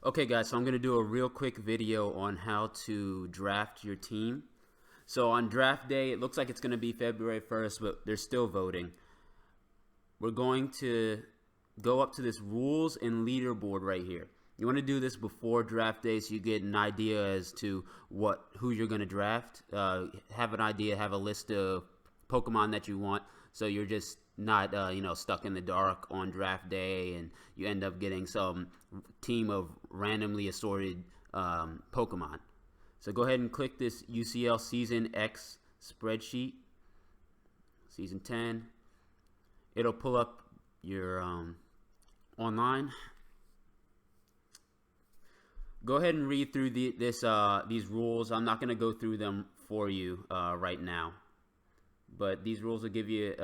Okay guys, so I'm going to do a real quick video on how to draft your team. So on draft day, it looks like it's going to be February 1st, but they're still voting. We're going to go up to this rules and leaderboard right here. You want to do this before draft day so you get an idea as to who you're going to draft. Have an idea, have a list of Pokemon that you want, so you're just not stuck in the dark on draft day and you end up getting some team of randomly assorted Pokemon. So go ahead and click this UCL Season X spreadsheet, Season 10. It'll pull up your online. Go ahead and read through these rules. I'm not going to go through them for you right now, but these rules will give you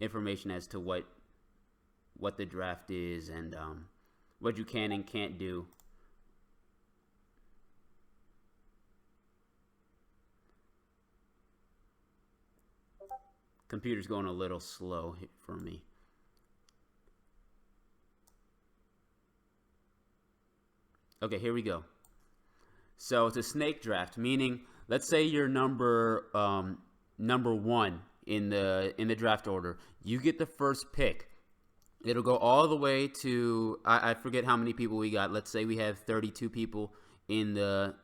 information as to what the draft is and what you can and can't do. Computer's going a little slow for me. Okay, here we go. So it's a snake draft, meaning let's say you're number one in the draft order. You get the first pick. It'll go all the way to I forget how many people we got. Let's say we have 32 people in the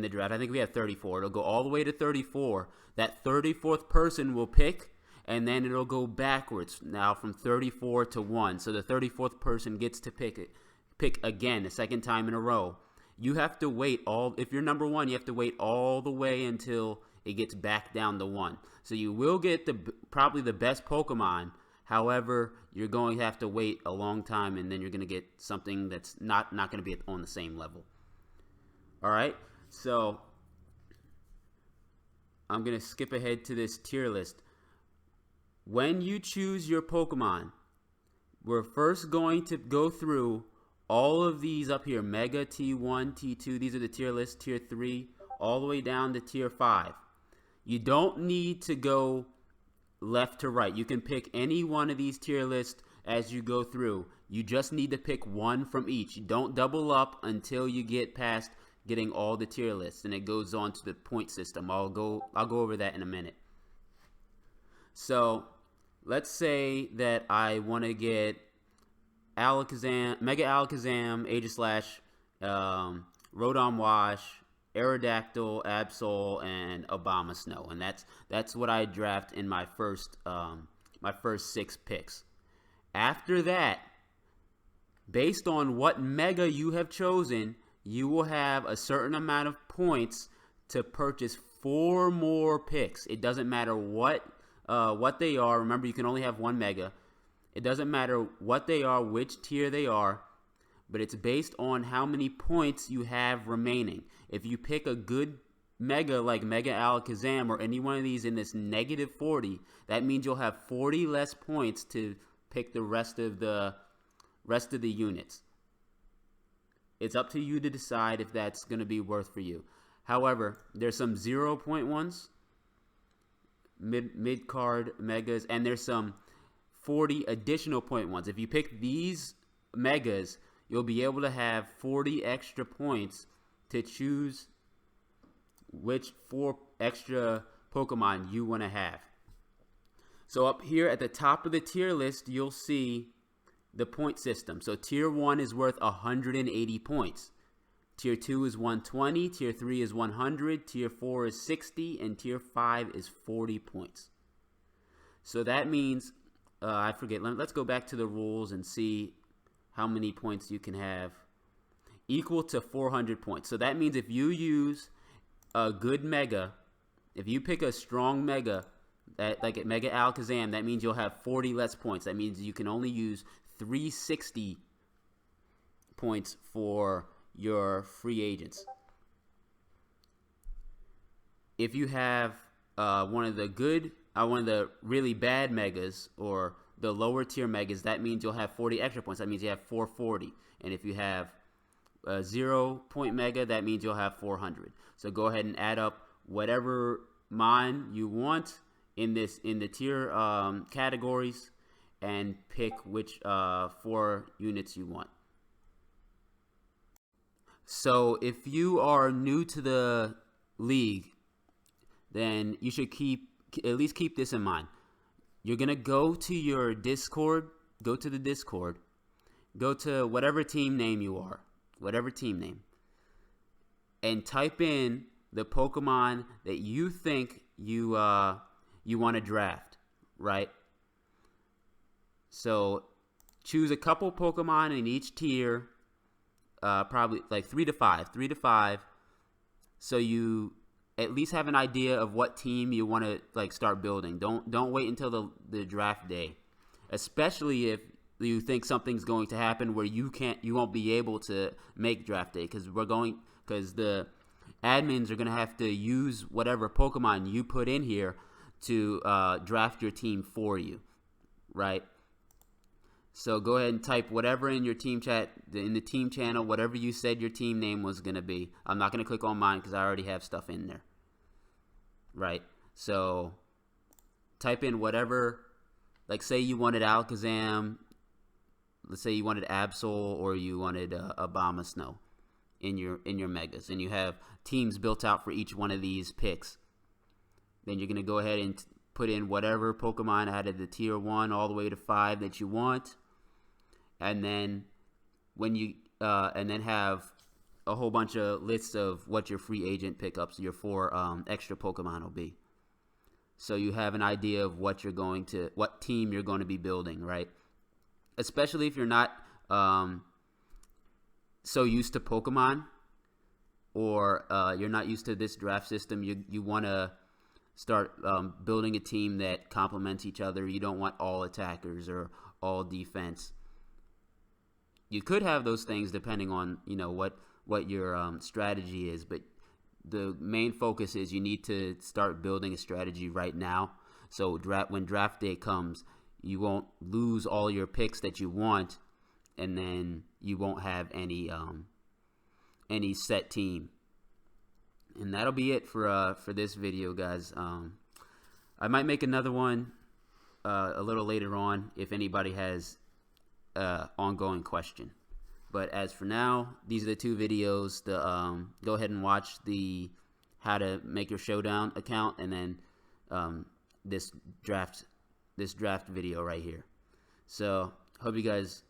draft. I think we have 34. It'll go all the way to 34. That 34th person will pick, and then it'll go backwards now from 34 to 1. So the 34th person gets to pick again a second time in a row. You have to wait if you're number one, you have to wait all the way until it gets back down to 1. So you will get probably the best Pokemon. However, you're going to have to wait a long time, and then you're going to get something that's not going to be on the same level. All right, so I'm going to skip ahead to this tier list. When you choose your Pokemon, we're first going to go through all of these up here: Mega, T1, T2. These are the tier list, Tier 3, all the way down to Tier 5. You don't need to go left to right. You can pick any one of these tier lists as you go through. You just need to pick one from each. You don't double up until you get past getting all the tier lists, and it goes on to the point system. I'll go over that in a minute. So let's say that I want to get Alakazam, Mega Alakazam, Aegislash, Rodon Wash, Aerodactyl, Absol, and Abomasnow, and that's what I draft in my first 6 picks. After that, based on what Mega you have chosen, you will have a certain amount of points to purchase 4 more picks. It doesn't matter what they are. Remember, you can only have 1 Mega. It doesn't matter what they are, which tier they are, but it's based on how many points you have remaining. If you pick a good Mega like Mega Alakazam or any one of these in this negative 40, that means you'll have 40 less points to pick the rest of the units. It's up to you to decide if that's going to be worth for you. However, there's some 0-point ones, mid-card Megas, and there's some 40 additional point ones. If you pick these Megas, you'll be able to have 40 extra points to choose which 4 extra Pokemon you want to have. So up here at the top of the tier list, you'll see the point system. So tier 1 is worth 180 points. Tier 2 is 120, tier 3 is 100, tier 4 is 60, and tier 5 is 40 points. So that means, I forget, let's go back to the rules and see how many points you can have. Equal to 400 points. So that means if you use a good Mega, if you pick a strong Mega, like Mega Alakazam, that means you'll have 40 less points. That means you can only use 360 points for your free agents. If you have one of the really bad Megas or the lower tier Megas, that means you'll have 40 extra points. That means you have 440. And if you have a 0-point Mega, that means you'll have 400. So go ahead and add up whatever mine you want in the tier categories and pick which 4 units you want. So if you are new to the league, then you should at least keep this in mind. You're gonna go to your Discord, go to the Discord, go to whatever team name you are, whatever team name, and type in the Pokemon that you think you want to draft, right? So choose a couple Pokemon in each tier, probably like 3 to 5, so you at least have an idea of what team you want to like start building. Don't wait until the draft day, especially if you think something's going to happen where you won't be able to make draft day, because the admins are going to have to use whatever Pokemon you put in here to draft your team for you, right? So go ahead and type whatever in your team chat, in the team channel, whatever you said your team name was going to be. I'm not going to click on mine because I already have stuff in there, right? So type in whatever, like say you wanted Alakazam, let's say you wanted Absol, or you wanted Abomasnow in your megas, and you have teams built out for each one of these picks. Then you're going to go ahead and put in whatever Pokemon out of the tier 1 all the way to 5 that you want, and then when you and then have a whole bunch of lists of what your free agent pickups, your 4 extra Pokemon will be. So you have an idea of what team you're going to be building, right? Especially if you're not so used to Pokemon, or you're not used to this draft system. You want to start building a team that complements each other. You don't want all attackers or all defense. You could have those things depending on what your strategy is, but the main focus is you need to start building a strategy right now. So when draft day comes, you won't lose all your picks that you want, and then you won't have any set team. And that'll be it for this video, guys. I might make another one a little later on if anybody has ongoing question. But as for now, these are the 2 videos. Go ahead and watch the how to make your Showdown account, and then this draft video right here. So hope you guys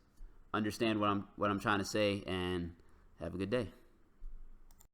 understand what I'm trying to say, and have a good day.